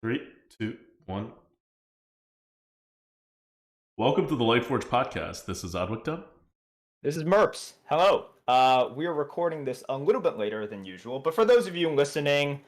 Three, two, one. Welcome to the Lightforge podcast. This is Adwictum. This is Merps. Hello. We are recording this a little bit later than usual, but for those of you listening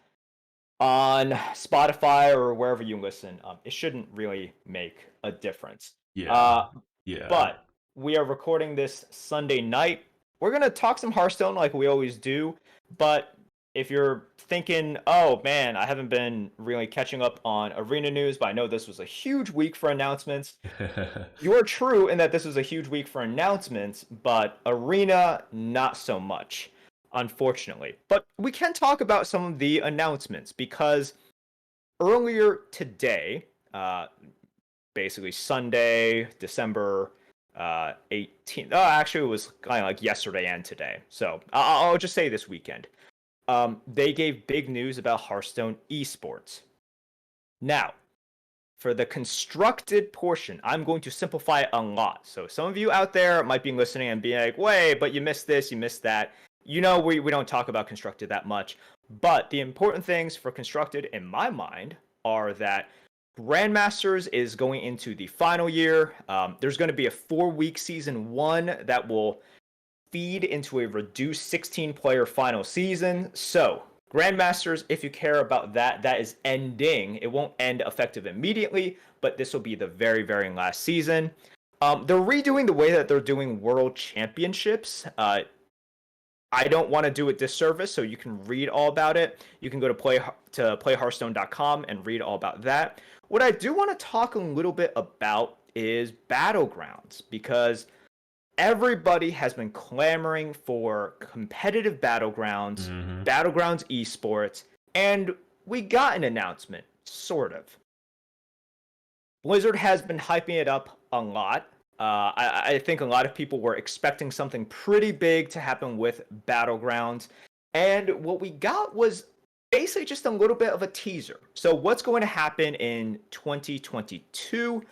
on Spotify or wherever you listen, it shouldn't really make a difference. Yeah, Uh, yeah. but we are recording this Sunday night. We're gonna talk some Hearthstone like we always do, but if you're thinking, oh man, I haven't been really catching up on arena news, but I know this was a huge week for announcements. You are true in that this was a huge week for announcements, but Arena, not so much, unfortunately. But we can talk about some of the announcements because earlier today, basically Sunday, December 18th. Oh, actually, it was kind of like yesterday and today. So I'll just say this weekend. They gave big news about Hearthstone esports. Now, for the constructed portion, I'm going to simplify it a lot. So some of you out there might be listening and be like, wait, but you missed this, you missed that. You know, we don't talk about constructed that much. But the important things for constructed, in my mind, are that Grandmasters is going into the final year. There's going to be a 4-week season one that will feed into a reduced 16-player final season. So Grandmasters, if you care about that, that is ending. It won't end effective immediately, but this will be the very, very last season. They're redoing the way that they're doing World Championships. I don't want to do it disservice, so you can read all about it. You can go to playhearthstone.com and read all about that. What I do want to talk a little bit about is Battlegrounds, because everybody has been clamoring for competitive battlegrounds, Mhm. battlegrounds esports, and we got an announcement, sort of. Blizzard has been hyping it up a lot. I think a lot of people were expecting something pretty big to happen with Battlegrounds. And what we got was basically just a little bit of a teaser. So, what's going to happen in 2022?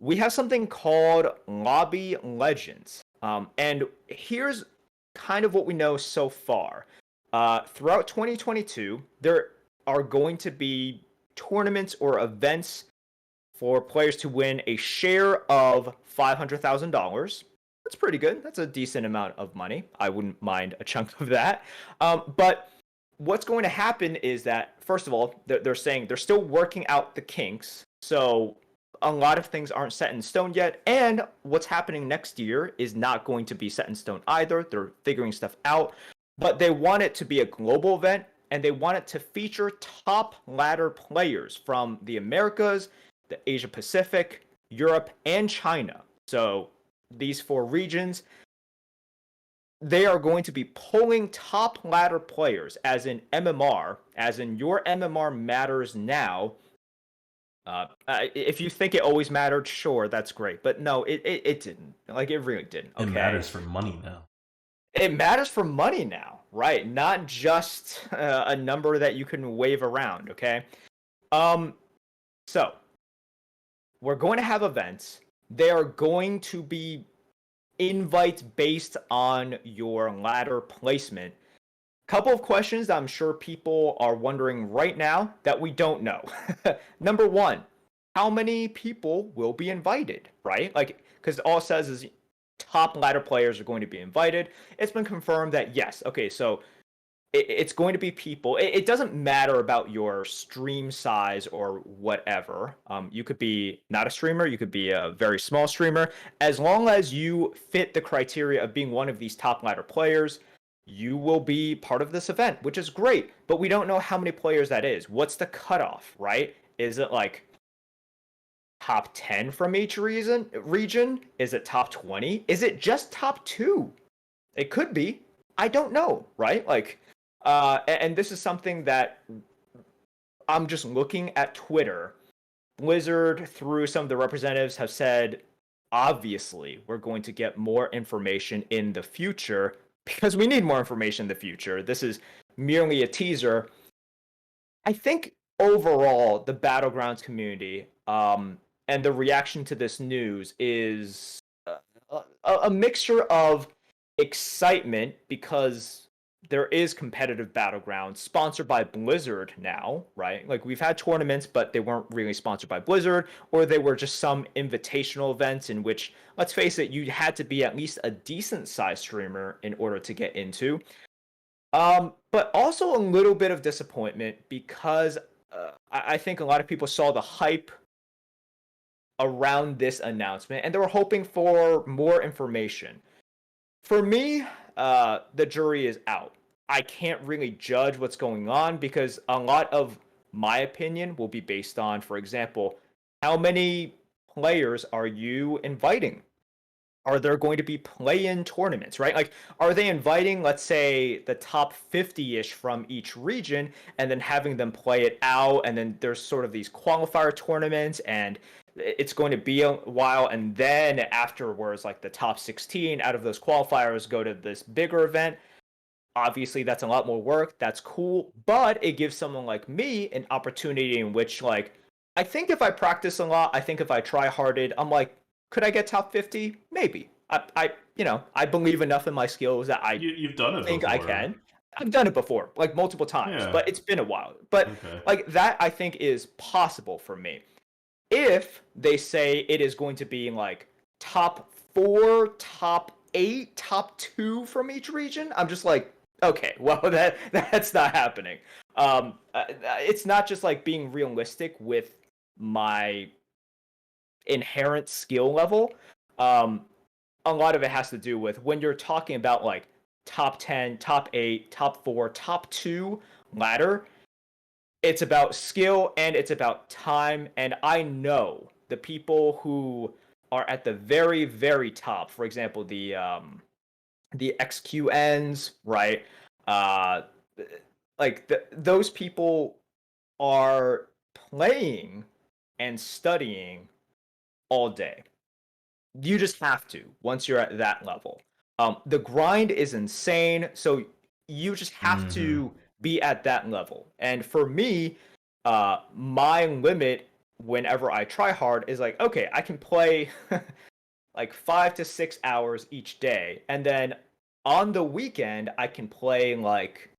We have something called Lobby Legends. And here's kind of what we know so far. Throughout 2022, there are going to be tournaments or events for players to win a share of $500,000. That's pretty good. That's a decent amount of money. I wouldn't mind a chunk of that. But what's going to happen is that, first of all, they're saying they're still working out the kinks. So a lot of things aren't set in stone yet. And what's happening next year is not going to be set in stone either. They're figuring stuff out. But they want it to be a global event, and they want it to feature top ladder players from the Americas, the Asia Pacific, Europe, and China. So these four regions, they are going to be pulling top ladder players, as in MMR, as in your MMR matters now. If you think it always mattered, sure, that's great. But no, it didn't. Like, it really didn't, It okay? matters for money now. It matters for money now, right? Not just a number that you can wave around, okay? Um, so we're going to have events. They are going to be invites based on your ladder placement. Couple of questions that I'm sure people are wondering right now that we don't know. Number one, how many people will be invited, right? Like, because all it says is top ladder players are going to be invited. It's been confirmed that yes, okay, so it's going to be people. It doesn't matter about your stream size or whatever. You could be not a streamer, you could be a very small streamer. As long as you fit the criteria of being one of these top ladder players, you will be part of this event, which is great. But we don't know how many players that is. What's the cutoff, right? Is it like top 10 from each region? Is it top 20? Is it just top 2? It could be. I don't know, right? Like, and this is something that I'm just looking at Twitter. Blizzard, through some of the representatives, have said, obviously, we're going to get more information in the future because we need more information in the future. This is merely a teaser. I think overall, the Battlegrounds community and the reaction to this news is a mixture of excitement because there is competitive Battlegrounds sponsored by Blizzard now, right? Like we've had tournaments, but they weren't really sponsored by Blizzard, or they were just some invitational events in which, let's face it, you had to be at least a decent sized streamer in order to get into. But also a little bit of disappointment because I think a lot of people saw the hype around this announcement and they were hoping for more information. For me, the jury is out. I can't really judge what's going on because a lot of my opinion will be based on, for example, how many players are you inviting? Are there going to be play-in tournaments, right? Like, are they inviting, let's say, the top 50-ish from each region and then having them play it out? And then there's sort of these qualifier tournaments, and it's going to be a while. And then afterwards, like the top 16 out of those qualifiers go to this bigger event. Obviously, that's a lot more work. That's cool. But it gives someone like me an opportunity in which, like, I think if I practice a lot, I think if I try harded, I'm like, could I get top 50? Maybe. I believe enough in my skills that I You've done it think before. I can. I've done it before, like multiple times, Yeah. but it's been a while. But Okay. like that, I think is possible for me. If they say it is going to be like top 4, top 8, top 2 from each region, I'm just like, okay, well that's not happening. It's not just like being realistic with my inherent skill level. Um, a lot of it has to do with when you're talking about like top 10, top 8, top 4, top 2 ladder. It's about skill and it's about time. And I know the people who are at the very, very top, for example, the XQNs, right? Uh, those people are playing and studying all day. You just have to once you're at that level. The grind is insane, so you just have to be at that level. And for me, my limit whenever I try hard is like, okay, I can play like 5 to 6 hours each day, and then on the weekend I can play like,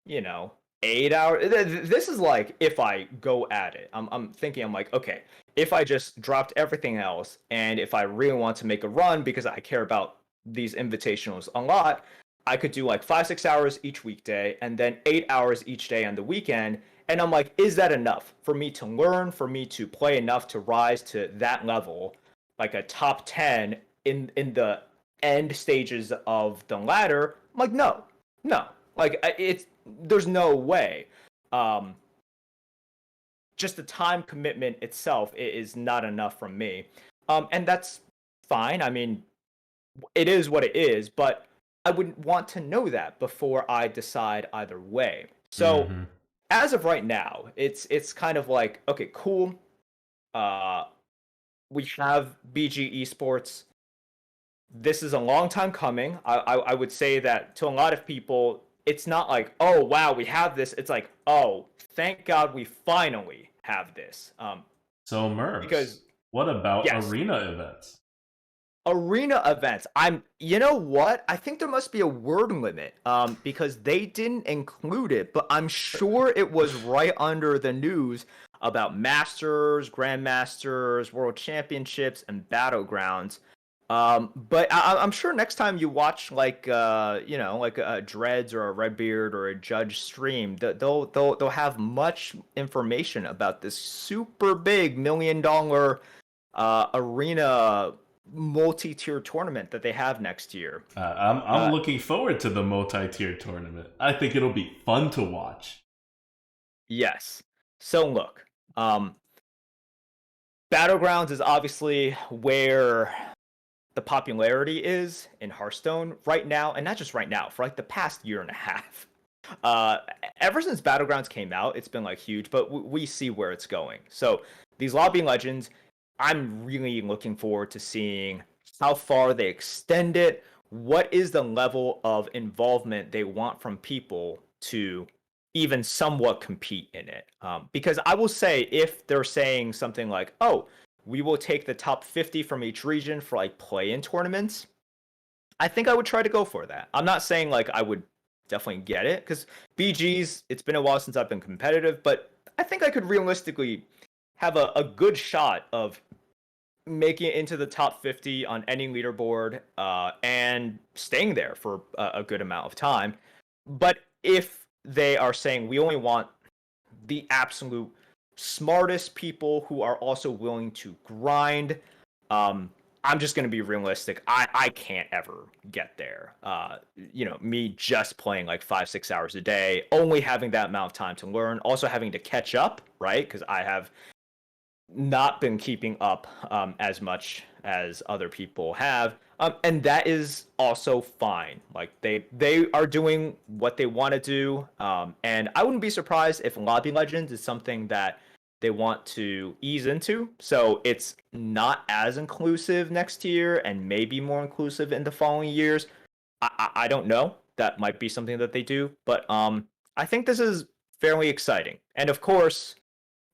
you know, 8 hours. This is like if I go at it. I'm thinking I'm like, okay, if I just dropped everything else and if I really want to make a run because I care about these invitationals a lot, I could do like 5, 6 hours each weekday and then 8 hours each day on the weekend. And I'm like, is that enough for me to learn, for me to play enough to rise to that level, like a top 10 in the end stages of the ladder? I'm like, no, no. Like it's there's no way. Um, just the time commitment itself is not enough from me. And that's fine. I mean, it is what it is, but I wouldn't want to know that before I decide either way. So as of right now, it's kind of like, okay, cool. Uh, we have BG Esports. This is a long time coming. I would say that to a lot of people, it's not like, oh wow, we have this. It's like, oh, thank God we finally have this. So Mervs, Because what about yes, arena events? arena events. You know what? I think there must be a word limit. Because they didn't include it, but I'm sure it was right under the news about Masters, Grandmasters, World Championships, and Battlegrounds. But I'm sure next time you watch like like a Dreads or a Redbeard or a Judge stream, they'll have much information about this super big $1 million arena multi-tier tournament that they have next year. I'm looking forward to the multi-tier tournament. I think it'll be fun to watch. Yes. So look, Battlegrounds is obviously where the popularity is in Hearthstone right now, and not just right now, for like the past year and a half. Uh, Ever since Battlegrounds came out, it's been like huge, but we see where it's going. So these lobbying legends, I'm really looking forward to seeing how far they extend it. What is the level of involvement they want from people to even somewhat compete in it? Because I will say, if they're saying something like, oh, we will take the top 50 from each region for like play-in tournaments, I think I would try to go for that. I'm not saying like I would definitely get it. Because BG's, it's been a while since I've been competitive, but I think I could realistically have a good shot of making it into the top 50 on any leaderboard and staying there for a good amount of time. But if they are saying we only want the absolute smartest people who are also willing to grind, I'm just going to be realistic. I can't ever get there. Me just playing like 5-6 hours a day, only having that amount of time to learn, also having to catch up, right? Because I have not been keeping up as much as other people have, and that is also fine. Like they are doing what they want to do, and I wouldn't be surprised if Lobby Legends is something that they want to ease into, so it's not as inclusive next year and maybe more inclusive in the following years. I don't know. That might be something that they do, but I think this is fairly exciting. And of course,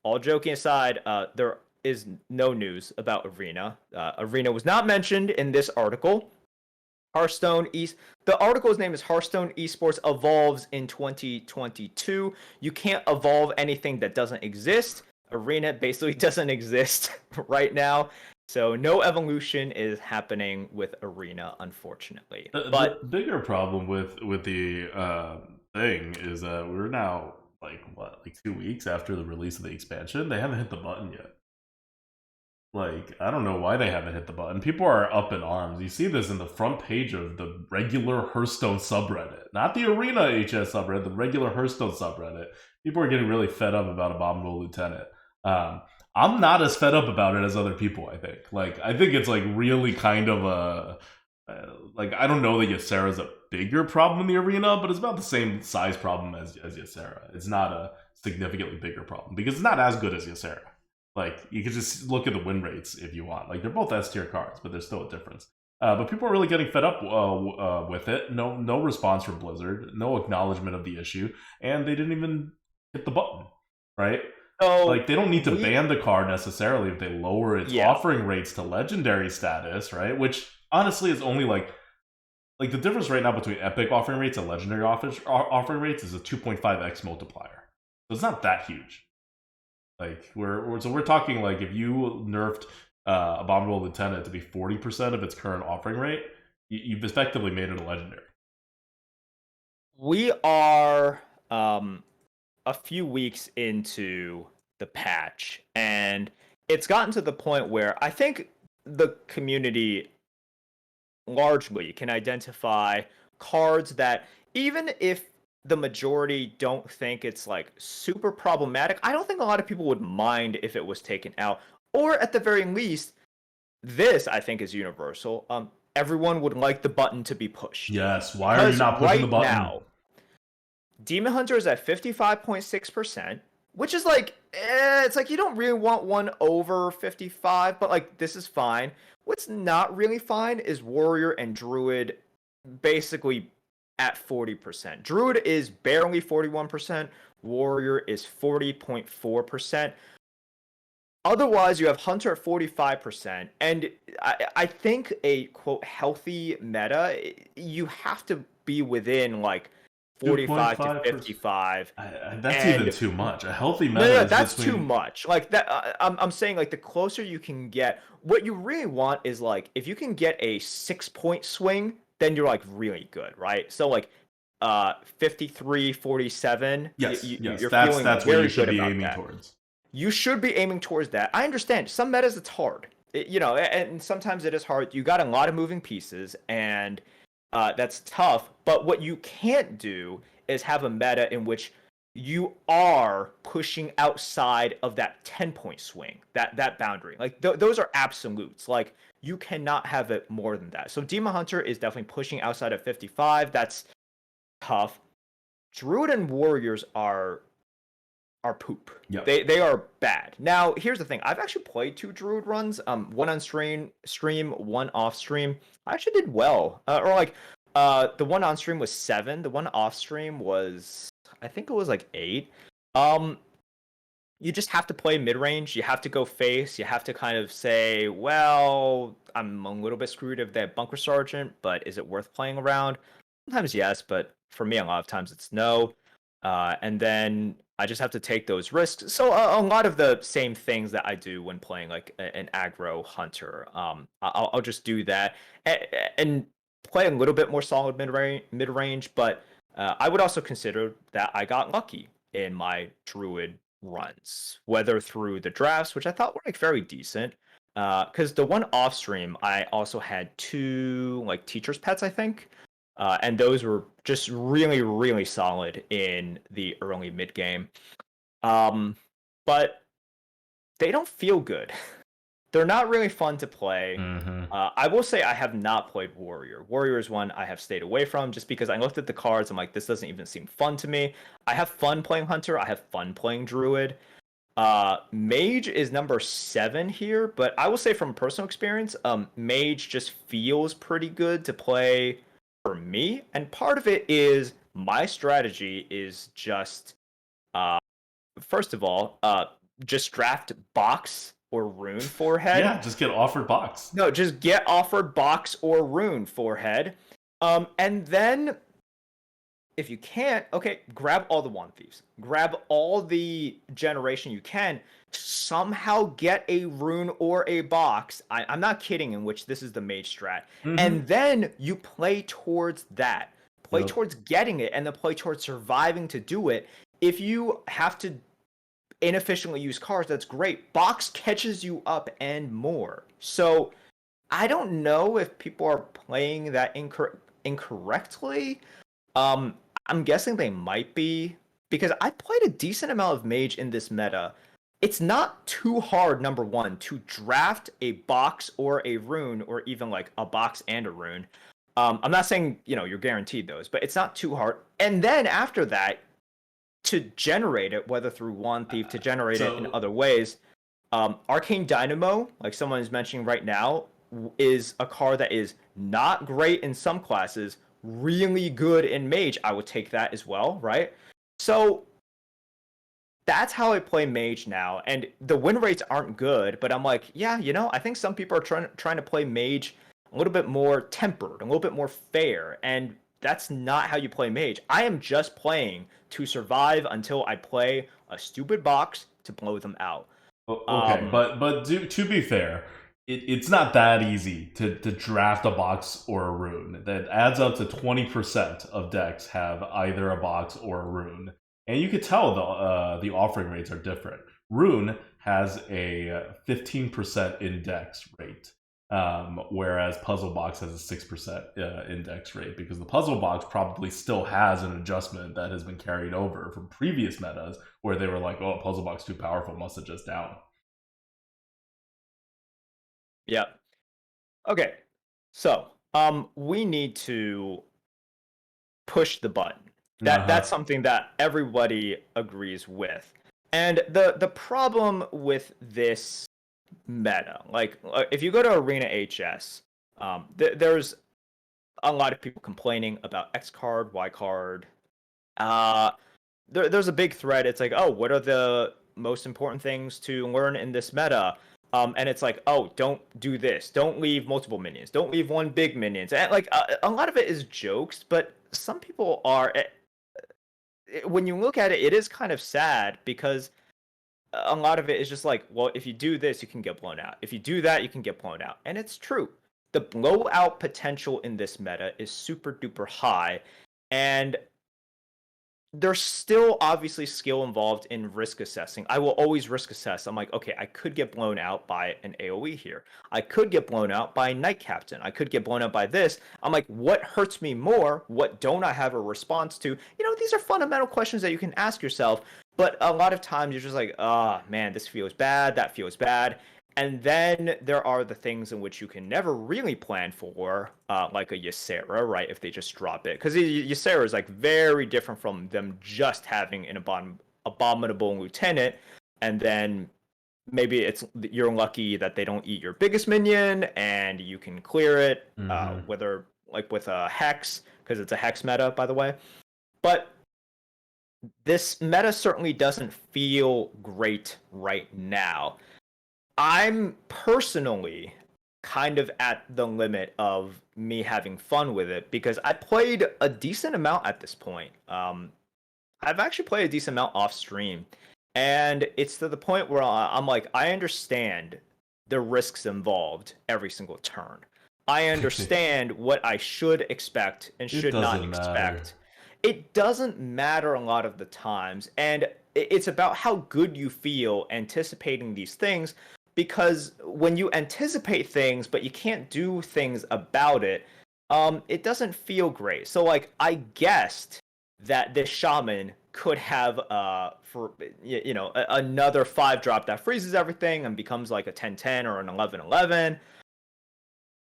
all joking aside, there is no news about Arena. Arena was not mentioned in this article. The article's name is Hearthstone Esports Evolves in 2022. You can't evolve anything that doesn't exist. Arena basically doesn't exist right now. So no evolution is happening with Arena, unfortunately. But the bigger problem with the thing is that we're now like 2 weeks after the release of the expansion. They haven't hit the button yet. Like, I don't know why they haven't hit the button. People are up in arms. You see this in the front page of the regular Hearthstone subreddit, not the Arena HS subreddit, the regular Hearthstone subreddit. People are getting really fed up about Abominable Lieutenant. I'm not as fed up about it as other people, I think. Like, I think it's like really kind of a like, I don't know that Ysera's a bigger problem in the Arena, but it's about the same size problem as Ysera. It's not a significantly bigger problem because it's not as good as Ysera. Like, you could just look at the win rates if you want. Like, they're both S tier cards, but there's still a difference. But people are really getting fed up with it. No response from Blizzard, no acknowledgement of the issue, and they didn't even hit the button, right? so Like, they don't need to ban the card necessarily if they lower its Yeah. offering rates to legendary status, right? Which honestly is only like the difference right now between epic offering rates and legendary offering rates is a 2.5x multiplier. So it's not that huge. Like, we're talking like if you nerfed Abominable Lieutenant to be 40% of its current offering rate, you've effectively made it a legendary. We are a few weeks into the patch, and it's gotten to the point where I think the community largely can identify cards that, even if the majority don't think it's like super problematic, I don't think a lot of people would mind if it was taken out. Or at the very least, this I think is universal. Everyone would like the button to be pushed. Yes, why are you not pushing the button? Now, Demon Hunter is at 55.6%, which is like, it's like you don't really want one over 55, but like this is fine. What's not really fine is Warrior and Druid basically at 40%. Druid is barely 41%, Warrior is 40.4%. Otherwise, you have Hunter at 45%, and I think a quote healthy meta, you have to be within like 45 to 55. That's even too much. A healthy meta. No, that's too much. Like that, I'm saying like the closer you can get, what you really want is like if you can get a 6-point swing, then you're like really good, right? So like 53, 47. Yes, you're that's what you should be aiming towards. You should be aiming towards that. I understand some metas it's hard, and sometimes it is hard. You got a lot of moving pieces, and that's tough. But what you can't do is have a meta in which you are pushing outside of that 10-point swing, that boundary. Like those are absolutes. Like you cannot have it more than that. So Demon Hunter is definitely pushing outside of 55. That's tough. Druid and Warriors are poop. Yep. They are bad. Now, here's the thing. I've actually played 2 Druid runs, one on stream, one off stream. I actually did well. The one on stream was 7. The one off stream was, I think it was like 8. You just have to play mid range. You have to go face. You have to kind of say, well, I'm a little bit screwed if they have Bunker Sergeant, but is it worth playing around? Sometimes yes, but for me, a lot of times it's no. And then I just have to take those risks. So a lot of the same things that I do when playing like an aggro hunter. I'll just do that and play a little bit more solid mid range. But I would also consider that I got lucky in my druid runs, whether through the drafts, which I thought were like very decent. Because the one off stream, I also had two like teachers' pets, I think. And those were just really, really solid in the early mid game. But they don't feel good. They're not really fun to play. Mm-hmm. I will say I have not played Warrior. Warrior is one I have stayed away from just because I looked at the cards. I'm like, this doesn't even seem fun to me. I have fun playing Hunter. I have fun playing Druid. Mage is number 7 here, but I will say from personal experience, Mage just feels pretty good to play for me, and part of it is my strategy is just first of all, just draft box or rune forehead. Yeah, just get offered box. No, just get offered box or rune forehead. And then if you can't, okay, grab all the wand thieves. Grab all the generation you can. Somehow get a rune or a box. I'm not kidding, in which this is the mage strat. Mm-hmm. And then you play towards that. Play Yep. towards getting it and then play towards surviving to do it. If you have to inefficiently use cards, that's great. Box catches you up and more. So I don't know if people are playing that incorrectly. I'm guessing they might be, because I played a decent amount of mage in this meta. It's not too hard, number one, to draft a box or a rune, or even like a box and a rune. I'm not saying, you're guaranteed those, but it's not too hard. And then after that, to generate it, whether through Wand Thief, to generate it in other ways, Arcane Dynamo, like someone is mentioning right now, is a card that is not great in some classes, really good in Mage. I would take that as well, right? So that's how I play Mage now, and the win rates aren't good, but I'm like, yeah, I think some people are trying to play Mage a little bit more tempered, a little bit more fair, and that's not how you play Mage. I am just playing to survive until I play a stupid box to blow them out. Okay, but to be fair, it's not that easy to draft a box or a rune. That adds up to 20% of decks have either a box or a rune, and you could tell the offering rates are different. Rune has a 15% index rate, whereas Puzzle Box has a 6% index rate, because the Puzzle Box probably still has an adjustment that has been carried over from previous metas where they were like, oh, Puzzle Box too powerful, must adjust down. Yeah. Okay. So, we need to push the button. That's something that everybody agrees with. And the problem with this meta, like if you go to Arena HS, there's a lot of people complaining about X card, Y card. There's a big thread. It's like, oh, what are the most important things to learn in this meta? And it's like, oh, don't do this. Don't leave multiple minions. Don't leave one big minions. And like a lot of it is jokes, but some people are. When you look at it, it is kind of sad, because a lot of it is just like, well, if you do this, you can get blown out. If you do that, you can get blown out. And it's true. The blowout potential in this meta is super duper high. And there's still obviously skill involved in risk assessing. I will always risk assess. I'm like, okay, I could get blown out by an AoE here. I could get blown out by Knight Captain. I could get blown out by this. I'm like, what hurts me more? What don't I have a response to? These are fundamental questions that you can ask yourself. But a lot of times you're just like, oh, man, this feels bad. That feels bad. And then there are the things in which you can never really plan for, like a Ysera, right? If they just drop it. Because Ysera is like very different from them just having an abominable lieutenant. And then maybe you're lucky that they don't eat your biggest minion and you can clear it, whether like with a Hex, because it's a Hex meta, by the way. But this meta certainly doesn't feel great right now. I'm personally kind of at the limit of me having fun with it because I played a decent amount at this point. I've actually played a decent amount off stream, and it's to the point where I'm like, I understand the risks involved every single turn. I understand what I should expect and It should not doesn't matter. expect. It doesn't matter a lot of the times, and it's about how good you feel anticipating these things because when you anticipate things but you can't do things about it, it doesn't feel great. So like I guessed that this shaman could have for another 5 drop that freezes everything and becomes like a 10-10 or an 11-11.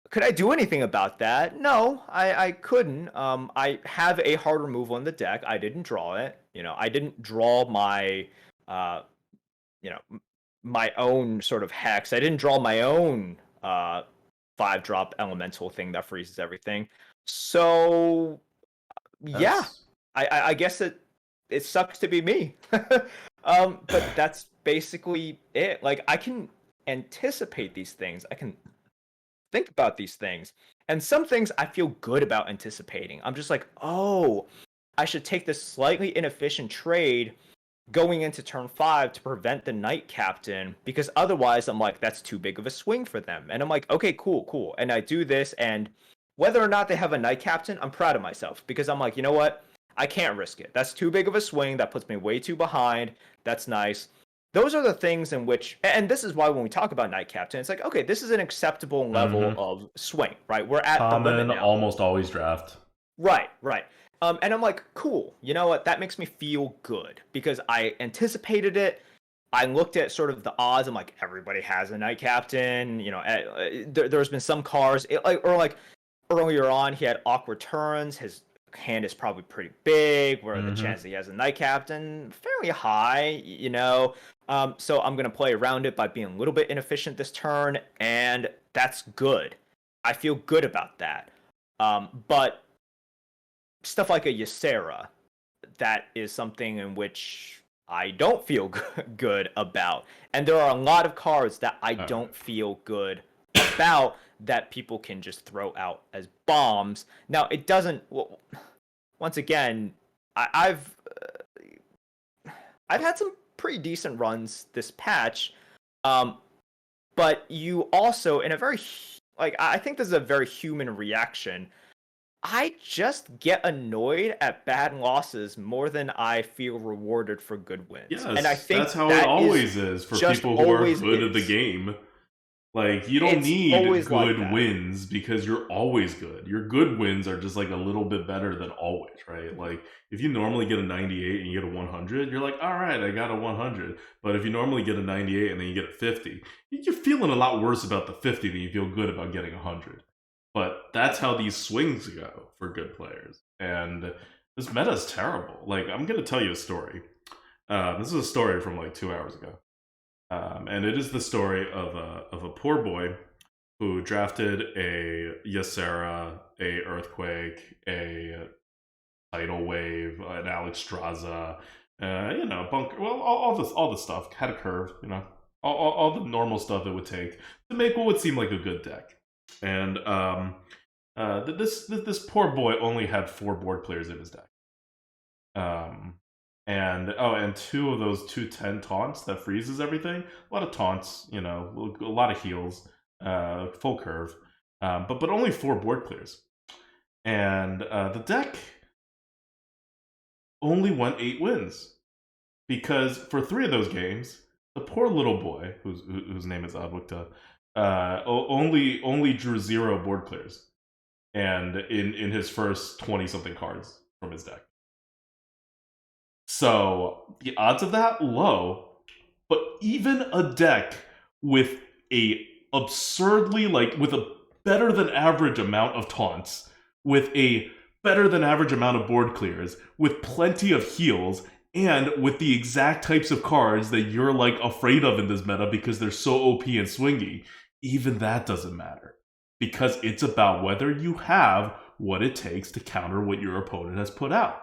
Could I do anything about that? No, I couldn't. I have a hard removal on the deck. I didn't draw it. I didn't draw my uh you know my own sort of hex. I didn't draw my own 5 drop elemental thing that freezes everything. So yeah, That's I guess it sucks to be me. But that's basically it. Like I can anticipate these things. I can think about these things. And some things I feel good about anticipating. I'm just like, oh, I should take this slightly inefficient trade going into turn 5 to prevent the Knight Captain because otherwise I'm like, that's too big of a swing for them. And I'm like, okay, cool. And I do this, and whether or not they have a Knight Captain, I'm proud of myself because I'm like, you know what? I can't risk it. That's too big of a swing. That puts me way too behind. That's nice. Those are the things in which, and this is why when we talk about Knight Captain, it's like, okay, this is an acceptable level mm-hmm. of swing, right? We're at the limit Common, now. almost always draft. Right. And I'm like, cool. You know what? That makes me feel good because I anticipated it. I looked at sort of the odds. I'm like, everybody has a Knight Captain. There's been some cars, like earlier on, he had awkward turns. His hand is probably pretty big, where the Mm-hmm. chance that he has a Knight Captain fairly high. So I'm gonna play around it by being a little bit inefficient this turn, and that's good. I feel good about that. But stuff like a Ysera, that is something in which I don't feel good about. And there are a lot of cards that I All don't right. feel good about that people can just throw out as bombs. Now, it doesn't. Well, once again, I've had some pretty decent runs this patch, um, but you also in a very like I think this is a very human reaction. I just get annoyed at bad losses more than I feel rewarded for good wins. And I Yes, that's think how it that is always is for just people who are always good at the is. game. Like, you don't It's need always like good that. wins because you're always good. Your good wins are just like a little bit better than always, right? Like, if you normally get a 98 and you get a 100, you're like, all right, I got a 100. But if you normally get a 98 and then you get a 50, you're feeling a lot worse about the 50 than you feel good about getting a 100. But that's how these swings go for good players. And this meta is terrible. Like, I'm going to tell you a story. This is a story from like 2 hours ago. And it is the story of a poor boy who drafted a Ysera, a Earthquake, a Tidal Wave, an Alexstrasza, Bunker. Well, all this stuff had a curve. All the normal stuff it would take to make what would seem like a good deck. And this poor boy only had 4 board players in his deck. Um, and 2 of those 210 taunts that freezes everything. A lot of taunts, a lot of heals, full curve, but only 4 board clears. And the deck only went 8 wins because for 3 of those games, the poor little boy, whose name is Adwikta, only drew 0 board clears, and in his first 20 something cards from his deck. So the odds of that low, but even a deck with a absurdly with a better than average amount of taunts, with a better than average amount of board clears, with plenty of heals, and with the exact types of cards that you're afraid of in this meta because they're so OP and swingy, even that doesn't matter. Because it's about whether you have what it takes to counter what your opponent has put out.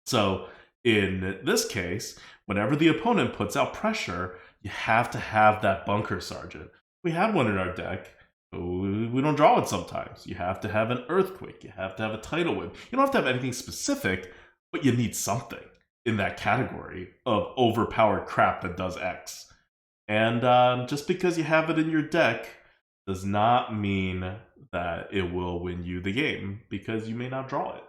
So in this case, whenever the opponent puts out pressure, you have to have that bunker sergeant. We had one in our deck. We don't draw it sometimes. You have to have an earthquake. You have to have a tidal wave. You don't have to have anything specific, but you need something in that category of overpowered crap that does X. And just because you have it in your deck does not mean that it will win you the game, because you may not draw it.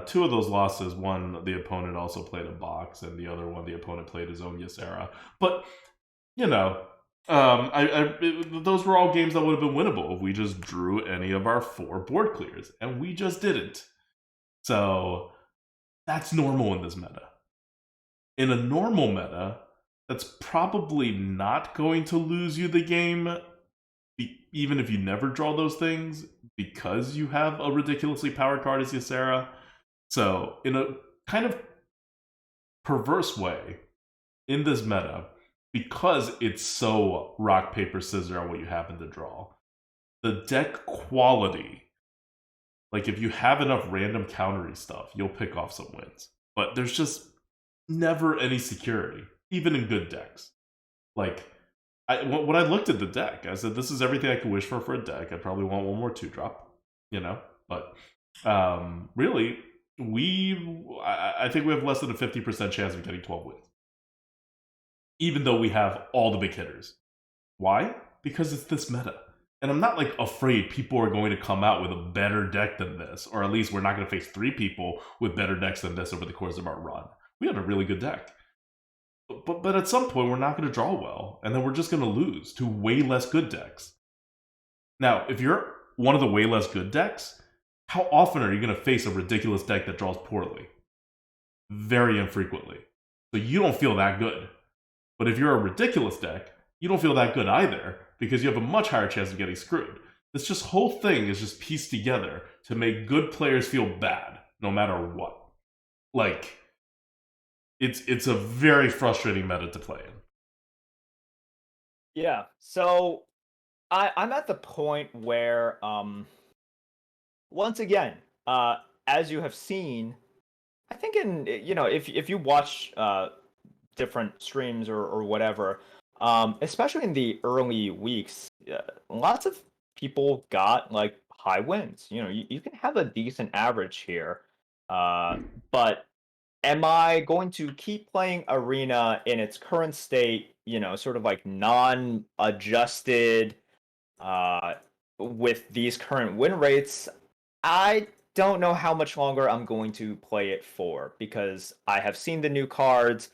Two of those losses, one, the opponent also played a box, and the other one, the opponent played his own Ysera. But, you know, those were all games that would have been winnable if we just drew any of our 4 board clears, and we just didn't. So that's normal in this meta. In a normal meta, that's probably not going to lose you the game, even if you never draw those things, because you have a ridiculously powered card as Ysera. So, in a kind of perverse way, in this meta, because it's so rock, paper, scissors on what you happen to draw, the deck quality, like if you have enough random countery stuff, you'll pick off some wins. But there's just never any security, even in good decks. Like, when I looked at the deck, I said, this is everything I could wish for a deck. I probably want one more 2-drop, you know? But really, I think we have less than a 50% chance of getting 12 wins, even though we have all the big hitters. Why? Because it's this meta. And I'm not like afraid people are going to come out with a better deck than this, or at least we're not going to face 3 people with better decks than this over the course of our run. We have a really good deck. But at some point, we're not going to draw well, and then we're just going to lose to way less good decks. Now, if you're one of the way less good decks, how often are you going to face a ridiculous deck that draws poorly? Very infrequently. So you don't feel that good. But if you're a ridiculous deck, you don't feel that good either, because you have a much higher chance of getting screwed. This just whole thing is just pieced together to make good players feel bad, no matter what. Like, it's a very frustrating meta to play in. Yeah. So I'm at the point where once again, as you have seen, I think if you watch different streams or whatever, especially in the early weeks, lots of people got like high wins. You can have a decent average here, but am I going to keep playing Arena in its current state, sort of like non-adjusted, with these current win rates? I don't know how much longer I'm going to play it for, because I have seen the new cards,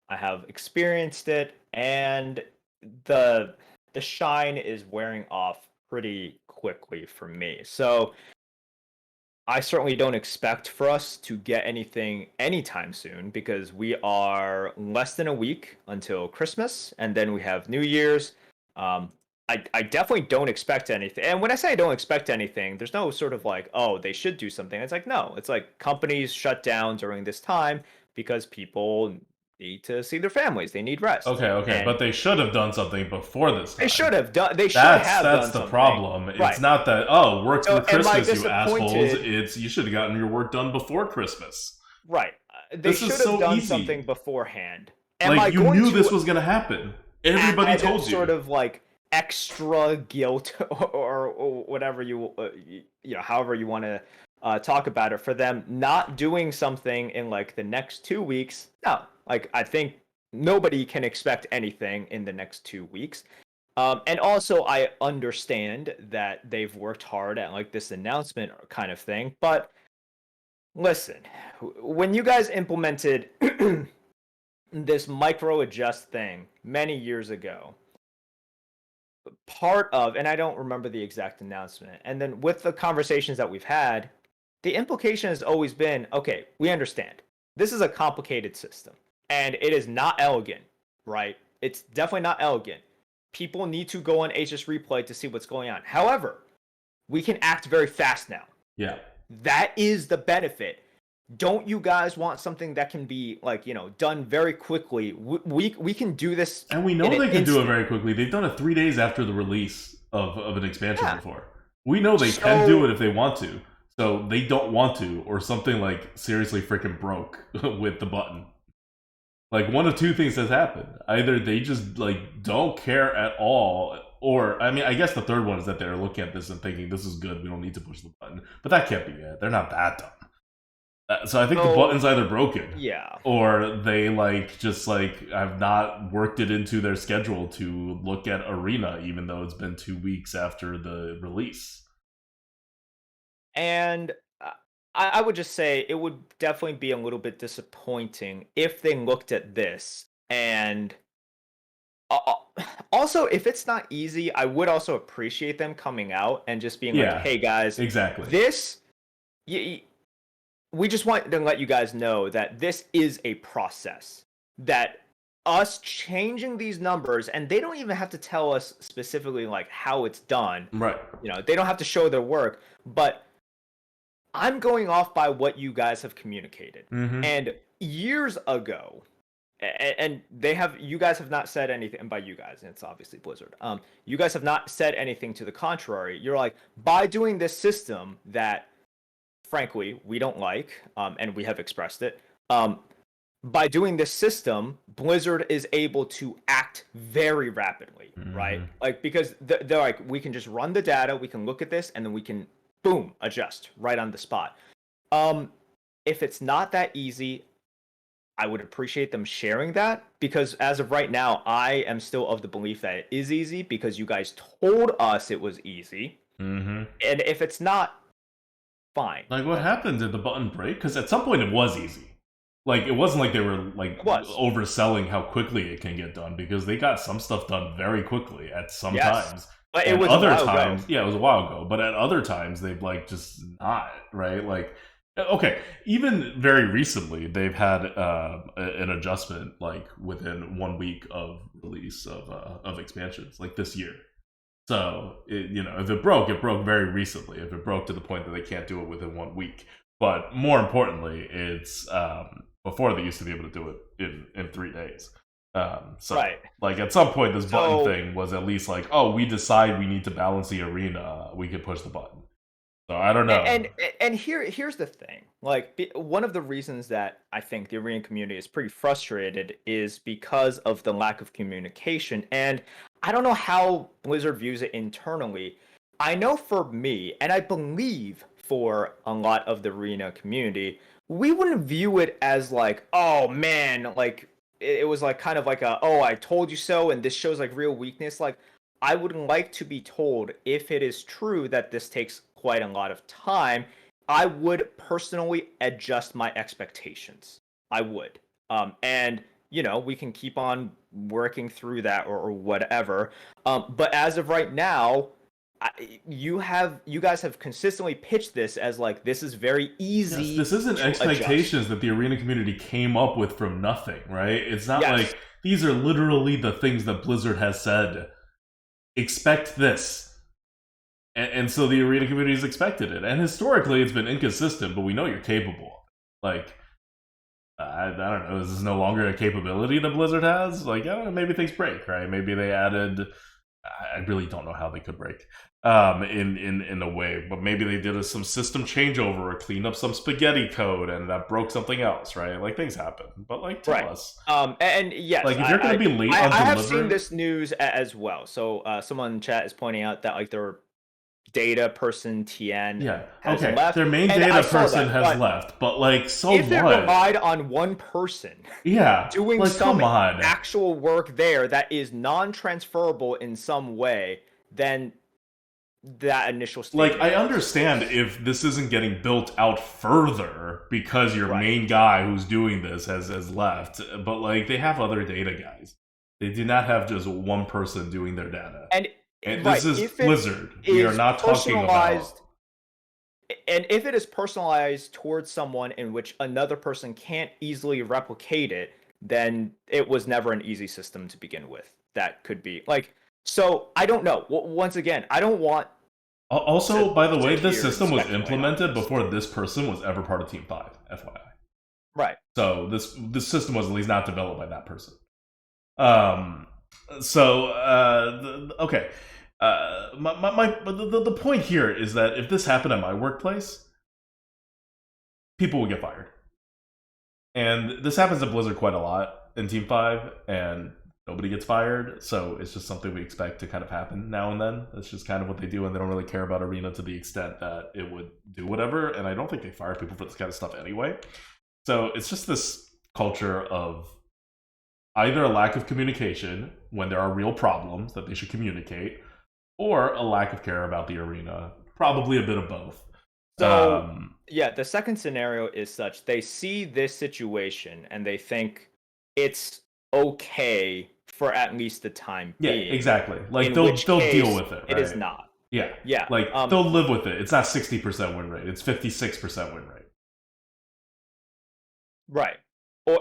I have experienced it, and the shine is wearing off pretty quickly for me. So I certainly don't expect for us to get anything anytime soon, because we are less than a week until Christmas, and then we have New Year's. I definitely don't expect anything. And when I say I don't expect anything, there's no sort of like, oh, they should do something. It's like, no, it's like companies shut down during this time because people need to see their families. They need rest. Okay, And but they should have done something before this time. they should have done. They should have done That's the something. problem. Right. It's not that, oh, work through So am I Christmas, you assholes. disappointed? It's you should have gotten your work done before Christmas. Right. They This should is have so done easy. something beforehand. Am I Like, you going knew to this was going to happen. Everybody add told you. sort of like extra guilt or whatever however you want to talk about it, for them not doing something in like the next 2 weeks? No, like I think nobody can expect anything in the next 2 weeks. And also I understand that they've worked hard at like this announcement kind of thing, but listen, when you guys implemented this micro adjust thing many years ago, part of, and I don't remember the exact announcement, and then with the conversations that we've had, the implication has always been, okay, we understand. This is a complicated system, and it is not elegant, right? It's definitely not elegant. People need to go on HS Replay to see what's going on. However, we can act very fast now. Yeah. That is the benefit. Don't you guys want something that can be like, done very quickly? We can do this, and we know they can do it very quickly. They've done it 3 days after the release of an expansion before. We know they can do it if they want to. So they don't want to, or something like seriously freaking broke with the button. Like one of two things has happened. Either they just like don't care at all, or I mean, I guess the third one is that they're looking at this and thinking this is good. We don't need to push the button. But that can't be it. They're not that dumb. So I think the Oh, button's either broken, yeah. or they like just like have not worked it into their schedule to look at Arena, even though it's been 2 weeks after the release. And I would just say it would definitely be a little bit disappointing if they looked at this and also if it's not easy, I would also appreciate them coming out and just being like, Yeah, "Hey guys, exactly. this we just want to let you guys know that this is a process that us changing these numbers, and they don't even have to tell us specifically like how it's done. Right. They don't have to show their work, but I'm going off by what you guys have communicated. Mm-hmm. And years ago, and you guys have not said anything, and by you guys, and it's obviously Blizzard. You guys have not said anything to the contrary. You're like, by doing this system that, frankly, we don't like, and we have expressed it. By doing this system, Blizzard is able to act very rapidly, right? Like, because they're like, we can just run the data, we can look at this, and then we can, boom, adjust right on the spot. If it's not that easy, I would appreciate them sharing that, because as of right now, I am still of the belief that it is easy because you guys told us it was easy. Mm-hmm. And if it's not, fine. Like, what happened? Did the button break? Because at some point it was easy. Like, it wasn't like they were like overselling how quickly it can get done, because they got some stuff done very quickly at some times. But it was other times, yeah, it was a while ago. But at other times, they've like just not, right. Like, okay, even very recently, they've had an adjustment like within 1 week of release of expansions, like this year. So, if it broke very recently. If it broke to the point that they can't do it within 1 week. But more importantly, it's before they used to be able to do it in 3 days. So, right. Like, at some point, this button thing was at least like, oh, we decide we need to balance the arena. We can push the button. So, I don't know. And here's the thing. Like, one of the reasons that I think the arena community is pretty frustrated is because of the lack of communication. And I don't know how Blizzard views it internally. I know for me, and I believe for a lot of the arena community, we wouldn't view it as like, oh man, like it was like kind of like a, oh, I told you so, and this shows like real weakness. Like, I would like to be told if it is true that this takes quite a lot of time. I would personally adjust my expectations. I would. And we can keep on working through that or whatever. But as of right now, you guys have consistently pitched this as like, this is very easy. Yes, this isn't expectations that the arena community came up with from nothing, right? It's not like these are literally the things that Blizzard has said. Expect this. And so the arena community has expected it. And historically, it's been inconsistent, but we know you're capable. Like, I don't know, is this no longer a capability that Blizzard has? Like, I don't know, maybe things break, right? Maybe they added... I really don't know how they could break in a way, but maybe they did some system changeover or cleaned up some spaghetti code and that broke something else, right? Like, things happen, but like, tell us. And yes, like, if you're going to be late on I have seen this news as well. So someone in chat is pointing out that like their data person Tien has left. Their main data person has left, but like, so if it relied on one person doing like, some actual work there that is non-transferable in some way, then that initial stage, like, I understand if this isn't getting built out further because your main guy who's doing this has left, but like, they have other data guys. They do not have just one person doing their data. And this is Blizzard. We are not talking about... And if it is personalized towards someone in which another person can't easily replicate it, then it was never an easy system to begin with. That could be like... So, I don't know. Once again, I don't want... Also, by the way, this system was implemented before this person was ever part of Team 5, FYI. Right. So, this system was at least not developed by that person. Okay. The point here is that if this happened at my workplace, people would get fired. And this happens at Blizzard quite a lot. in Team 5, and nobody gets fired. So it's just something we expect to kind of happen now and then. That's just kind of what they do, and they don't really care about Arena to the extent that it would do whatever. And I don't think they fire people for this kind of stuff anyway. So it's just this culture of either a lack of communication when there are real problems that they should communicate, or a lack of care about the arena. Probably a bit of both. So, yeah, the second scenario is such they see this situation and they think it's okay for at least the time Yeah, being. exactly. Like In they'll which case, deal with it. Right? it is not. Yeah, Yeah. like they'll live with it. It's not 60% win rate. It's 56% win rate. Right.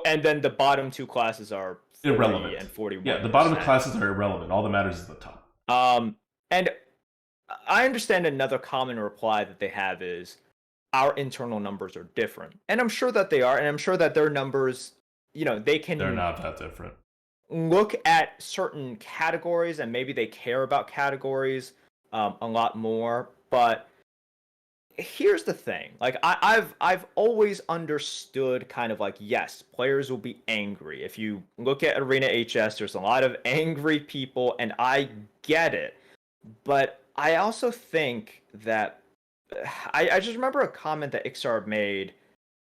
And then the bottom two classes are 40 Irrelevant. and 41. Yeah, the bottom classes are irrelevant. All that matters is the top. And I understand another common reply that they have is our internal numbers are different. And I'm sure that they are, and I'm sure that their numbers, they're not that different. Look at certain categories and maybe they care about categories a lot more, but here's the thing. Like I've always understood kind of like, yes, players will be angry. If you look at Arena HS, there's a lot of angry people and I get it. But I also think that I just remember a comment that Ixar made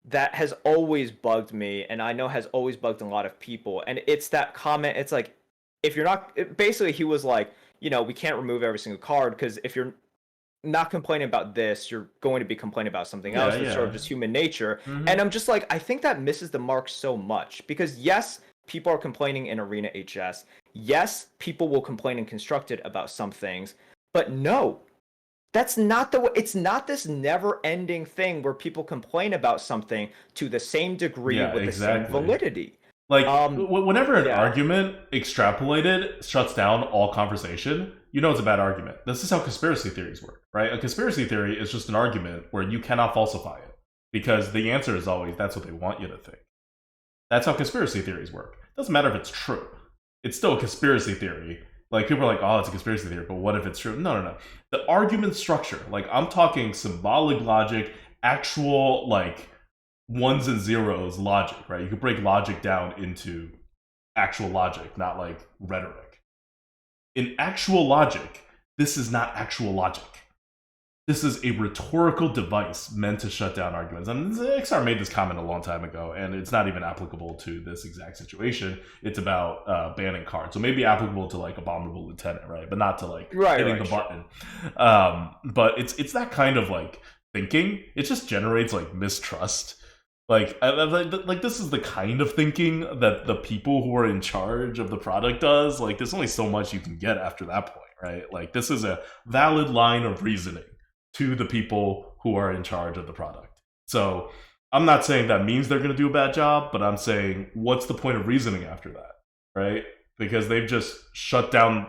that has always bugged me, and I know has always bugged a lot of people. And it's that comment. It's like, if you're not, basically, he was like, we can't remove every single card because if you're not complaining about this, you're going to be complaining about something else. It's sort of just human nature. Mm-hmm. And I'm just like, I think that misses the mark so much because yes, people are complaining in Arena HS. Yes, people will complain in Constructed about some things, but no, that's not the way. It's not this never-ending thing where people complain about something to the same degree with the same validity. Like, whenever an argument extrapolated shuts down all conversation, it's a bad argument. This is how conspiracy theories work, right? A conspiracy theory is just an argument where you cannot falsify it because the answer is always that's what they want you to think. That's how conspiracy theories work. It doesn't matter if it's true. It's still a conspiracy theory. Like, people are like, oh, it's a conspiracy theory, but what if it's true? No. The argument structure, like, I'm talking symbolic logic, actual, like, ones and zeros logic, right? You could break logic down into actual logic, not, like, rhetoric. In actual logic, this is not actual logic. This is a rhetorical device meant to shut down arguments. And XR made this comment a long time ago, and it's not even applicable to this exact situation. It's about banning cards. So maybe applicable to like Abominable Lieutenant, right? But not to like hitting the button. But it's that kind of like thinking. It just generates like mistrust. Like this is the kind of thinking that the people who are in charge of the product does. Like, there's only so much you can get after that point, right? Like, this is a valid line of reasoning to the people who are in charge of the product. So I'm not saying that means they're going to do a bad job, but I'm saying what's the point of reasoning after that, right? Because they've just shut down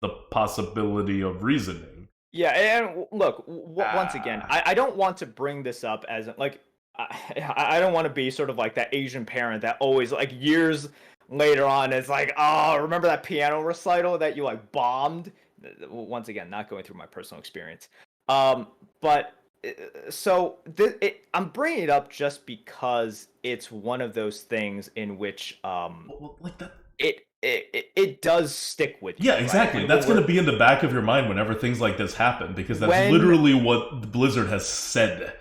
the possibility of reasoning. Yeah, and look, once again, I don't want to bring this up as like, I don't want to be sort of like that Asian parent that always like years later on is like, oh, remember that piano recital that you like bombed? Once again, not going through my personal experience. But so I'm bringing it up just because it's one of those things in which like that it does stick with you. Yeah, exactly. Right? That's going to be in the back of your mind whenever things like this happen because that's literally what Blizzard has said.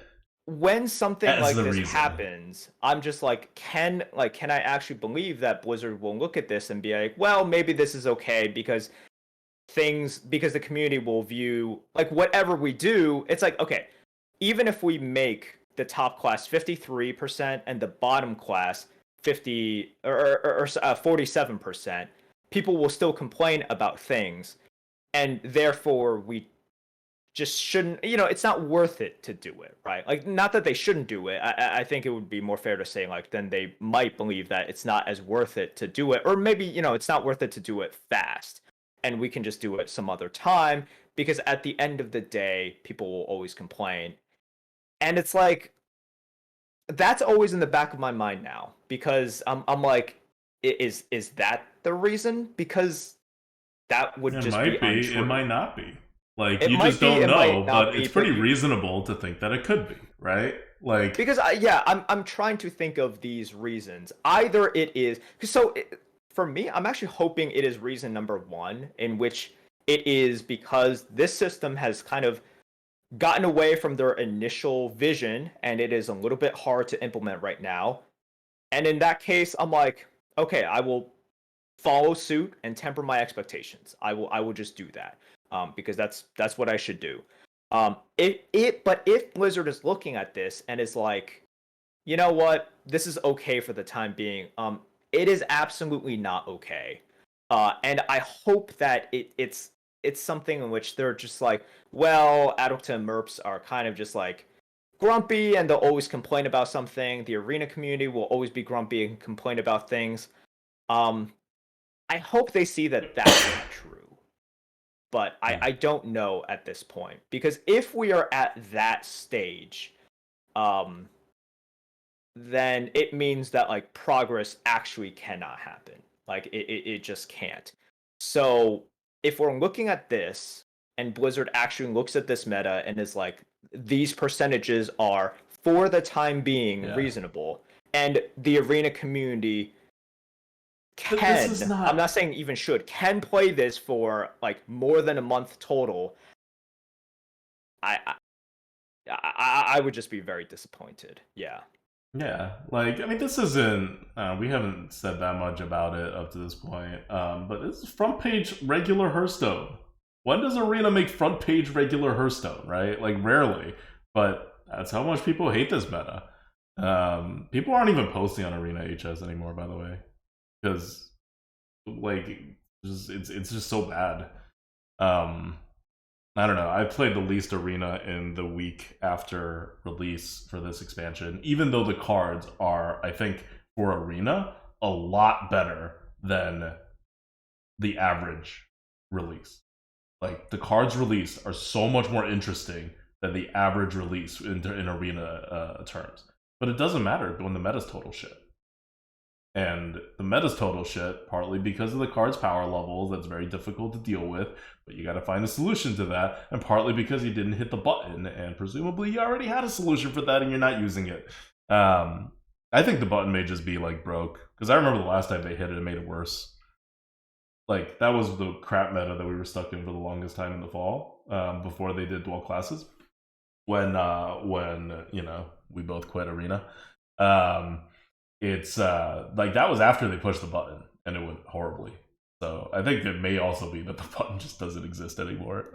When something like this happens, I'm just like, can I actually believe that Blizzard will look at this and be like, well, maybe this is okay because the community will view like whatever we do, it's like, okay, even if we make the top class 53% and the bottom class 50 or 47%, people will still complain about things, and therefore we just shouldn't, it's not worth it to do it, right? Like, not that they shouldn't do it. I think it would be more fair to say, like, then they might believe that it's not as worth it to do it, or maybe, it's not worth it to do it fast. And we can just do it some other time because at the end of the day, people will always complain. And it's like, that's always in the back of my mind now because I'm like, is that the reason? Because that would just be untrue. It might not be. Like It you might just be, don't it might know, not but it's be, pretty reasonable to think that it could be, right? Like because I'm trying to think of these reasons. Either it is for me, I'm actually hoping it is reason number one, in which it is because this system has kind of gotten away from their initial vision and it is a little bit hard to implement right now. And in that case, I'm like, okay, I will follow suit and temper my expectations. I will just do that, because that's what I should do. But if Blizzard is looking at this and is like, you know what, this is okay for the time being, it is absolutely not okay. And I hope that it's something in which they're just like, well, Adulta and Merps are kind of just like grumpy and they'll always complain about something. The arena community will always be grumpy and complain about things. Um, I hope they see that that's not true, but I don't know at this point, because if we are at that stage, um, then it means that like progress actually cannot happen. Like it just can't. So if we're looking at this and Blizzard actually looks at this meta and is like, these percentages are for the time being yeah. reasonable, and the arena community But this is I'm not not saying even should, can play this for like more than a month total, I I would just be very disappointed. Yeah. yeah, like I mean, this isn't. We haven't said that much about it up to this point. But it's front page regular Hearthstone. When does Arena make front page regular Hearthstone? Right, like rarely. But that's how much people hate this meta. People aren't even posting on Arena HS anymore, by the way, because like it's just so bad. Um, I don't know. I played the least arena in the week after release for this expansion, even though the cards are, I think, for arena, a lot better than the average release. Like, the cards released are so much more interesting than the average release in arena terms. But it doesn't matter when the meta's total shit. And the meta's total shit, partly because of the card's power levels, that's very difficult to deal with, but you gotta find a solution to that, and partly because you didn't hit the button, and presumably you already had a solution for that and you're not using it. I think the button may just be like broke, because I remember the last time they hit it, it made it worse. Like, that was the crap meta that we were stuck in for the longest time in the fall, before they did dual classes. When you know, we both quit arena. It's like that was after they pushed the button and it went horribly. So I think it may also be that the button just doesn't exist anymore,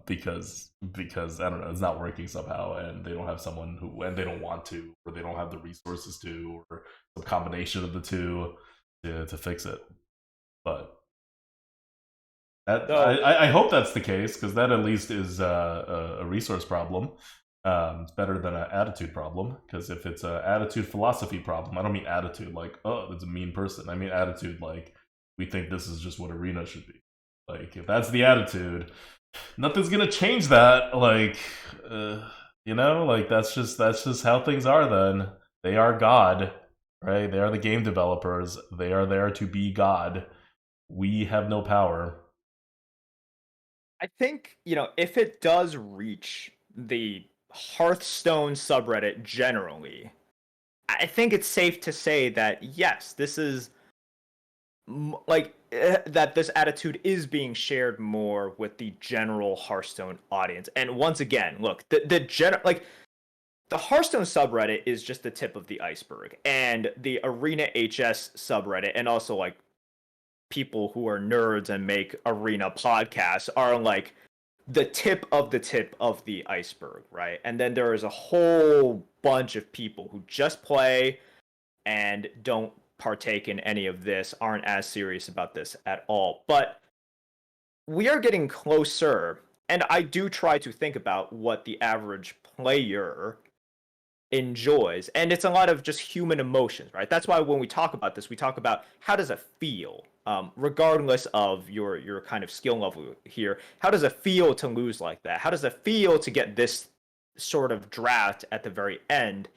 because I don't know, it's not working somehow, and they don't have someone who, and they don't want to, or they don't have the resources to, or some combination of the two to fix it. But that So I hope that's the case, because that at least is a resource problem. It's better than an attitude problem, because if it's an attitude philosophy problem, I don't mean attitude like, oh, that's a mean person. I mean attitude like, we think this is just what arena should be. Like, if that's the attitude, nothing's gonna change that. Like, you know, like that's just how things are. Then they are God, right? They are the game developers. They are there to be God. We have no power. I think, if it does reach the Hearthstone subreddit generally, I think it's safe to say that yes, this is that this attitude is being shared more with the general Hearthstone audience. And once again, look, the Hearthstone subreddit is just the tip of the iceberg, and the Arena HS subreddit, and also like people who are nerds and make arena podcasts, are like the tip of the iceberg, right? And then there is a whole bunch of people who just play and don't partake in any of this, aren't as serious about this at all. But we are getting closer, and I do try to think about what the average player enjoys, and it's a lot of just human emotions, right? That's why when we talk about this, we talk about how does it feel, regardless of your kind of skill level here. How does it feel to lose like that? How does it feel to get this sort of draft at the very end?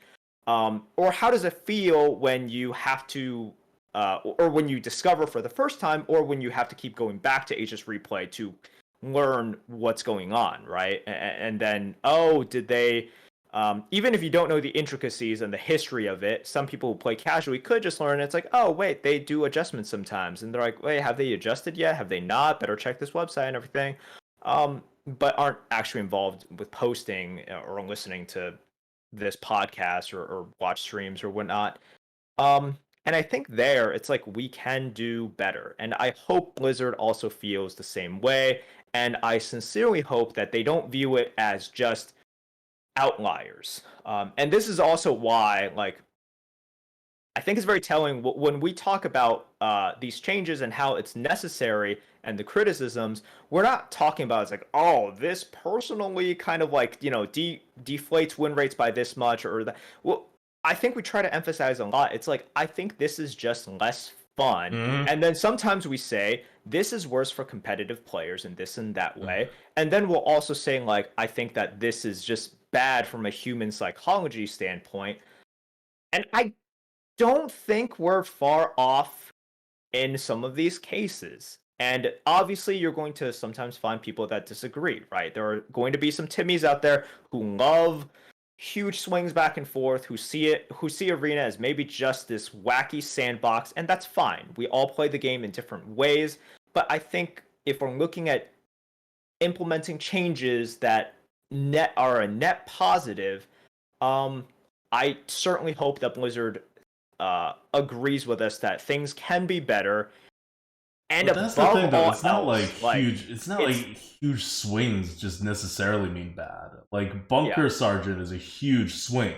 Or how does it feel when you have to, or when you discover for the first time, or when you have to keep going back to HS replay to learn what's going on, right? And then, oh, did they? Even if you don't know the intricacies and the history of it, some people who play casually could just learn. It's like, oh, wait, they do adjustments sometimes, and they're like, wait, have they adjusted yet? Have they not? Better check this website and everything. But aren't actually involved with posting or listening to this podcast or watch streams or whatnot. And I think there it's like we can do better. And I hope Blizzard also feels the same way. And I sincerely hope that they don't view it as just outliers. And this is also why, like, I think it's very telling when we talk about these changes and how it's necessary and the criticisms. We're not talking about it's like, oh, this personally kind of like deflates win rates by this much or that. Well, I think we try to emphasize a lot. It's like I think this is just less fun, Mm-hmm. and then sometimes we say this is worse for competitive players in this and that way, and then we'll also say like I think that this is just bad from a human psychology standpoint. And I don't think we're far off in some of these cases. And obviously, you're going to sometimes find people that disagree, right? There are going to be some Timmies out there who love huge swings back and forth, who see Arena as maybe just this wacky sandbox, and that's fine. We all play the game in different ways, but I think if we're looking at implementing changes that net are a net positive, I certainly hope that Blizzard agrees with us that things can be better. And But that's the above thing, though. all It's not like else, like huge. It's not like it's huge swings just necessarily mean bad. Like yeah, Bunker Sergeant is a huge swing.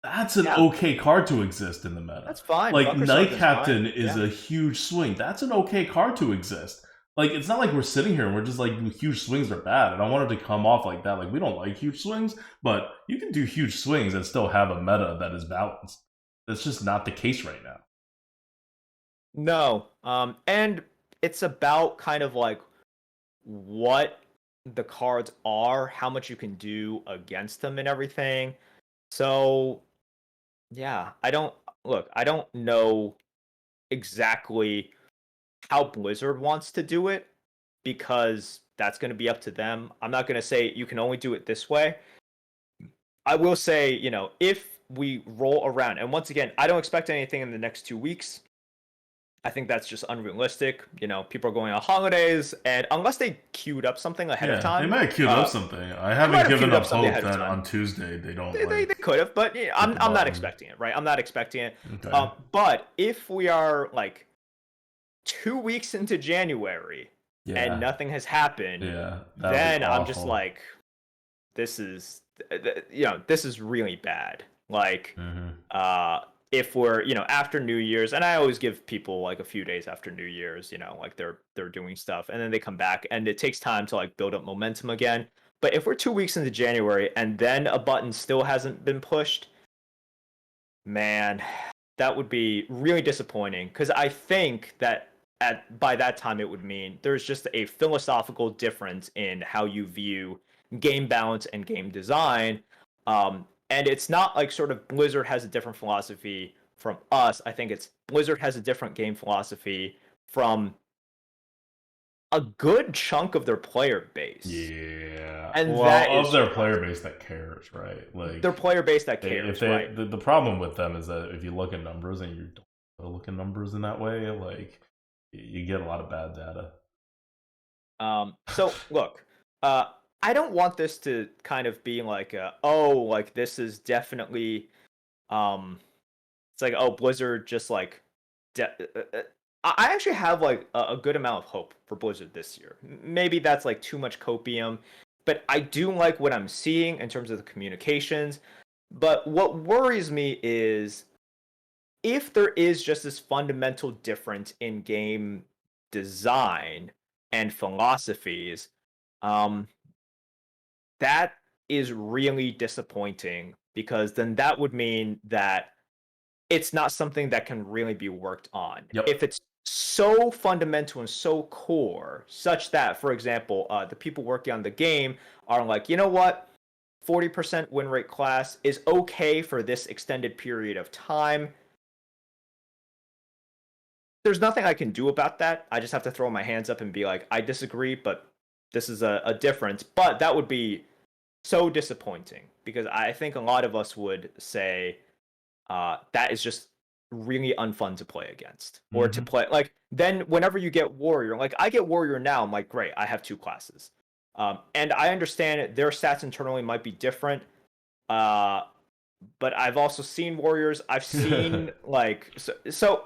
That's an yeah, okay card to exist in the meta. that's fine. Like Bunker Night Sergeant's Captain fine. is Yeah. a huge swing. That's an okay card to exist. Like it's not like we're sitting here and we're just like huge swings are bad. And I wanted to come off like that. Like we don't like huge swings, but you can do huge swings and still have a meta that is balanced. That's just not the case right now. No. And it's about kind of like what the cards are, how much you can do against them and everything. So, yeah, I don't know exactly how Blizzard wants to do it because that's going to be up to them. I'm not going to say you can only do it this way. I will say, if we roll around, and once again, I don't expect anything in the next 2 weeks. I think that's just unrealistic. People are going on holidays, and unless they queued up something ahead of Yeah, they time, might have queued up something. I they might haven't have given queued up up something hope ahead of that time. on Tuesday they don't They could have, but hit the I'm not button. expecting it, right? I'm not expecting it. Okay. But if we are like 2 weeks into January and Yeah. nothing has happened, Yeah. That would be then I'm just awful. like, this is this is really bad. Like Hmm. if we're after New Year's, and I always give people like a few days after New Year's, like they're doing stuff, and then they come back, and it takes time to like build up momentum again. But if we're 2 weeks into January and then a button still hasn't been pushed, man, that would be really disappointing because I think that by that time it would mean there's just a philosophical difference in how you view game balance and game design. And it's not like sort of Blizzard has a different philosophy from us. I think it's Blizzard has a different game philosophy from a good chunk of their player base. Yeah. And Well, that of is their player surprising. base that cares, right? Their Like player base that if cares, they right? the problem with them is that if you look at numbers and you don't look at numbers in that way, like you get a lot of bad data. So look, uh, I don't want this to kind of be like, oh, like this is definitely, it's like, oh, Blizzard just like, I actually have like a good amount of hope for Blizzard this year. Maybe that's like too much copium, but I do like what I'm seeing in terms of the communications. But what worries me is if there is just this fundamental difference in game design and philosophies, um, that is really disappointing because then that would mean that it's not something that can really be worked on. Yep. If it's so fundamental and so core, such that, for example, the people working on the game are like, you know what? 40% win rate class is okay for this extended period of time. There's nothing I can do about that. I just have to throw my hands up and be like, I disagree, but this is a difference, but that would be so disappointing because I think a lot of us would say that is just really unfun to play against or to Mm-hmm. play. Like then whenever you get warrior, like I get warrior now, I'm like great, I have two classes, and I understand their stats internally might be different. Uh, but I've also seen warriors. I've seen like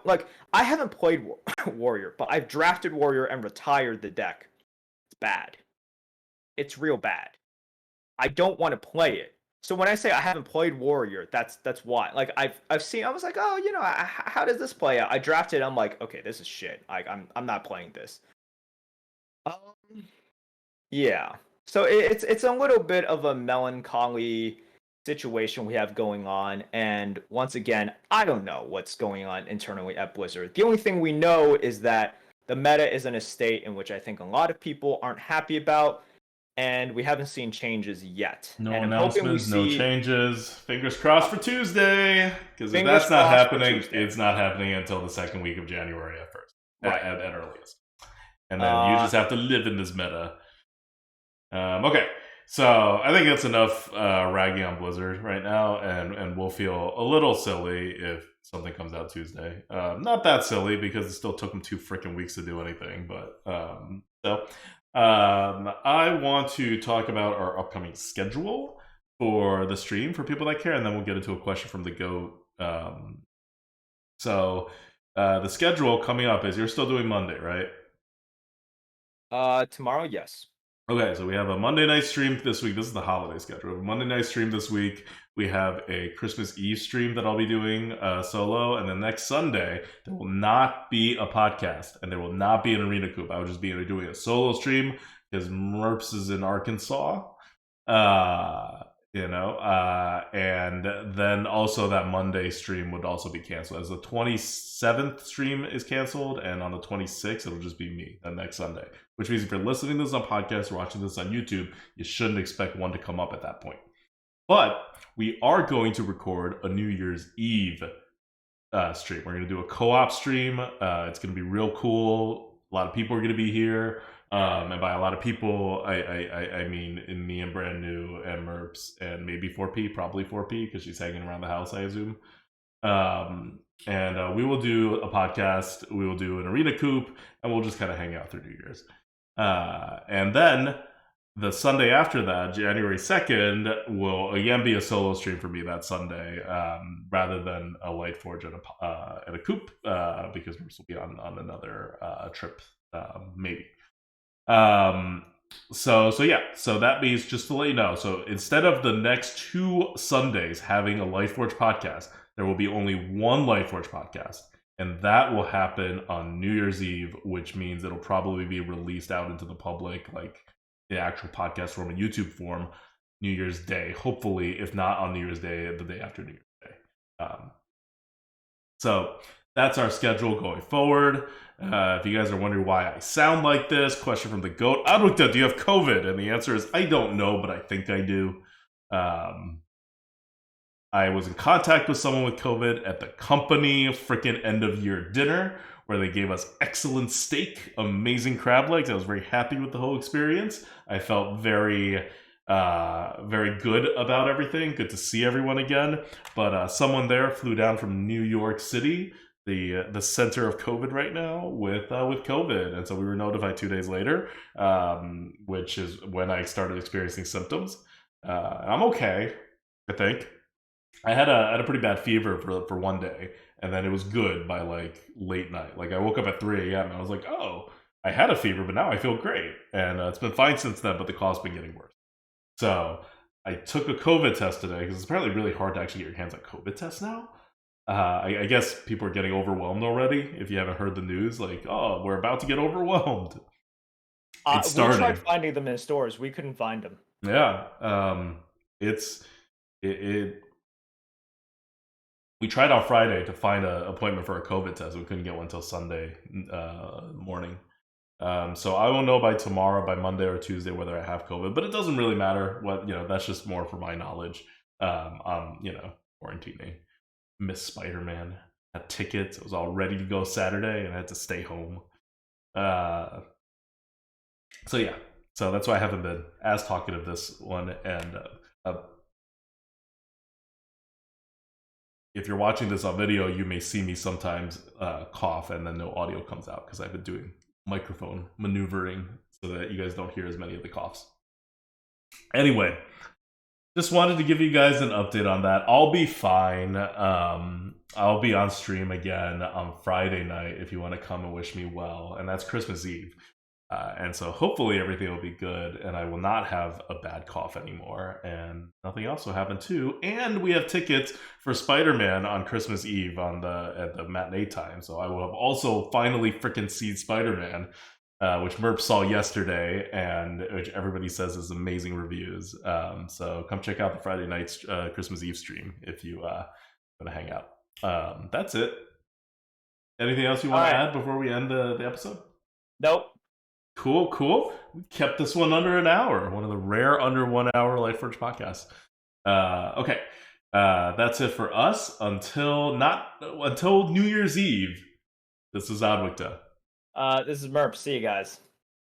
like I haven't played warrior, but I've drafted warrior and retired the deck. It's bad. It's real bad. I don't want to play it. So when I say I haven't played Warrior, that's why. Like I've seen, I was like, oh, how does this play out? I drafted. I'm like, okay, this is shit. Like I'm not playing this. Um, yeah. So it's a little bit of a melancholy situation we have going on, and once again, I don't know what's going on internally at Blizzard. The only thing we know is that the meta is in a state in which I think a lot of people aren't happy about, and we haven't seen changes yet. No And I'm hoping we announcements, no see changes. Fingers crossed for Tuesday. Because if fingers that's not crossed for happening, Tuesday. it's not happening until the second week of January at first, Right. at earliest. And then you Uh, just have to live in this meta. Okay, so I think that's enough ragging on Blizzard right now, and we'll feel a little silly if something comes out Tuesday. Not that silly because it still took them 2 freaking weeks to do anything, but I want to talk about our upcoming schedule for the stream for people that care, and then we'll get into a question from the GOAT. The schedule coming up is you're still doing Monday, right? tomorrow, yes. Okay, so we have a Monday night stream this week. This is the holiday schedule. We have a Monday night stream this week. We have a Christmas Eve stream that I'll be doing solo. And then next Sunday, there will not be a podcast and there will not be an Arena Coop. I will just be doing a solo stream because Merps is in Arkansas. And then also that Monday stream would also be canceled. As the 27th stream is canceled, and on the 26th, it'll just be me the next Sunday. Which means if you're listening to this on podcast or watching this on YouTube, you shouldn't expect one to come up at that point. But we are going to record a New Year's Eve stream. We're going to do a co-op stream. It's going to be real cool. A lot of people are going to be here. And by a lot of people, I mean in me and Brand New and Merps and maybe 4P, probably 4P because she's hanging around the house, I assume. And we will do a podcast. We will do an Arena Coop, and we'll just kind of hang out through New Year's. And then the Sunday after that, January 2nd, will again be a solo stream for me that Sunday, rather than a Lightforge and a Coop, because Merps will be on another trip, maybe. So that means, just to let you know, so instead of the next 2 Sundays having a Lightforge podcast, there will be only one Lightforge podcast, and that will happen on New Year's Eve, which means it'll probably be released out into the public, like the actual podcast form and YouTube form, New Year's Day, hopefully, if not on New Year's Day, the day after New Year's Day. So that's our schedule going forward. If you guys are wondering why I sound like this, question from the GOAT. Adukta, do you have COVID? And the answer is, I don't know, but I think I do. I was in contact with someone with COVID at the company freaking end of year dinner, where they gave us excellent steak, amazing crab legs. I was very happy with the whole experience. I felt very good about everything. Good to see everyone again. But someone there flew down from New York City, the center of COVID right now, with COVID, and so we were notified 2 days later, which is when I started experiencing symptoms. I'm okay, I think. I had a pretty bad fever for one day, and then it was good by like late night. Like I woke up at 3 a.m. and I was like, oh, I had a fever, but now I feel great, and it's been fine since then. But the cough's been getting worse. So I took a COVID test today because it's apparently really hard to actually get your hands on COVID tests now. I guess people are getting overwhelmed already. If you haven't heard the news, like, oh, we're about to get overwhelmed. It's We starting. tried finding them in stores. We couldn't find them. Yeah. We tried on Friday to find an appointment for a COVID test. We couldn't get one until Sunday morning. So I will know by tomorrow, by Monday or Tuesday, whether I have COVID. But it doesn't really matter. That's just more for my knowledge. I'm quarantining. Miss Spider-Man. Had tickets. I was all ready to go Saturday, and I had to stay home. So yeah. So that's why I haven't been as talkative this one. And if you're watching this on video, you may see me sometimes cough and then no audio comes out because I've been doing microphone maneuvering so that you guys don't hear as many of the coughs. Anyway, just wanted to give you guys an update on that. I'll be fine. I'll be on stream again on Friday night if you want to come and wish me well, and that's Christmas Eve. And so hopefully everything will be good and I will not have a bad cough anymore and nothing else will happen too. And we have tickets for Spider-Man on Christmas Eve at the matinee time. So I will have also finally freaking seen Spider-Man, which Merp saw yesterday and which everybody says is amazing reviews. So come check out the Friday night's Christmas Eve stream if you want to hang out. That's it. Anything else you want to add before we end the episode? Nope. Cool. We kept this one under an hour. One of the rare under 1 hour Lightforge podcasts. Okay. That's it for us until New Year's Eve. This is Adwicta. This is Merp. See you guys.